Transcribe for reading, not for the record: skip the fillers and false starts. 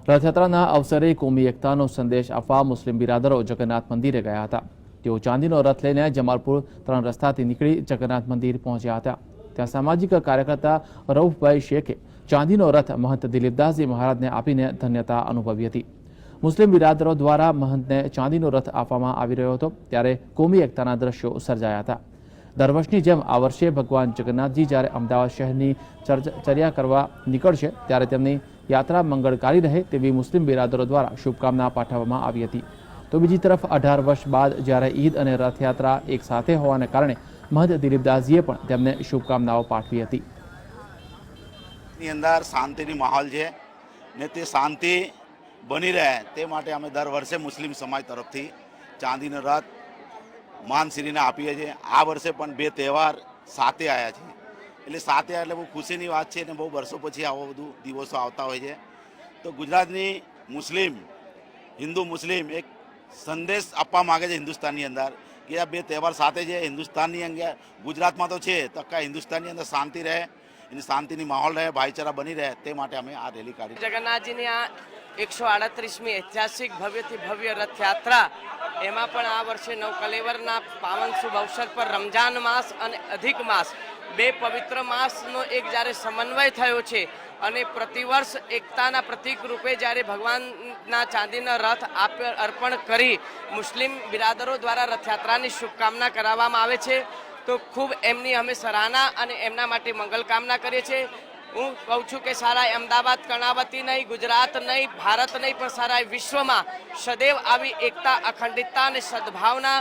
રથયાત્રાના અવસરે કોમી એકતાનો સંદેશ આપવા મુસ્લિમ બિરાદરો જગન્નાથ મંદિરે ગયા હતા। તેઓ ચાંદીનો રથ લઈને જમાલપુર 3 રસ્તાથી નીકળી જગન્નાથ મંદિર પહોંચ્યા હતા। ત્યાં સામાજિક કાર્યકર્તા રઉફભાઈ શેખે ચાંદીનો રથ મહંત દિલીપદાસજી મહારાજને આપીને ધન્યતા અનુભવી હતી। મુસ્લિમ બિરાદરો દ્વારા મહંતને ચાંદીનો રથ આપવામાં આવી રહ્યો હતો ત્યારે કોમી એકતાના દ્રશ્યો સર્જાયા હતા। દર વર્ષની જેમ આ વર્ષે ભગવાન જગન્નાથજી જ્યારે અમદાવાદ શહેરની ચર્યા કરવા નીકળશે ત્યારે તેમની યાત્રા મંગળકારી રહે તેવી મુસ્લિમ બિરાદરો દ્વારા શુભકામના પાઠવવામાં આવી હતી। તો બીજી તરફ 18 વર્ષ બાદ જ્યારે ઈદ અને રથયાત્રા એક સાથે હોવાને કારણે મહંત દિલીપદાસજીએ પણ તેમને શુભકામનાઓ પાઠવી હતી। ની અંદર શાંતિની માહોલ છે ને તે શાંતિ બની રહે તે માટે અમે દર વર્ષે મુસ્લિમ સમાજ તરફથી ચાંદીનો રથ માનશ્રીને આપીએ છીએ। આ વર્ષે પણ 2 તહેવાર સાથે આવ્યા છે એટલે સાથે એટલે બહુ ખુશીની વાત છે ને બહુ વર્ષો પછી આવો બધું દિવસો આવતા હોય છે। તો ગુજરાતની મુસ્લિમ હિન્દુ મુસ્લિમ એક સંદેશ આપવા માગે છે હિન્દુસ્તાનની અંદર કે આ 2 તહેવાર સાથે છે। હિન્દુસ્તાનની અંદર ગુજરાતમાં તો છે તો આખા હિન્દુસ્તાનની અંદર શાંતિ રહે એની શાંતિની માહોલ રહે ભાઈચારા બની રહે તે માટે અમે આ રેલી કાઢી। જગન્નાથજીની આ 138મી ઐતિહાસિક ભવ્યથી ભવ્ય રથયાત્રા એમાં પણ આ વર્ષે નવકલેવરના પાવન શુભ અવસર પર રમજાન માસ અને અધિક માસ 2 પવિત્ર માસનો એક જ્યારે સમન્વય થયો છે અને પ્રતિવર્ષ એકતાના પ્રતીક રૂપે જ્યારે ભગવાનના ચાંદીના રથ અર્પણ કરી મુસ્લિમ બિરાદરો દ્વારા રથયાત્રાની શુભકામના કરાવવામાં આવે છે તો ખૂબ એમની અમે સરાહના અને એમના માટે મંગલ કામના કરીએ છીએ। હું કહું છું કે સારા અમદાવાદ કર્ણાવતી નહીં, ગુજરાત નહીં, ભારત નહીં પણ સારા વિશ્વમાં સદૈવ આવી એકતા, અખંડિતતા અને સદભાવના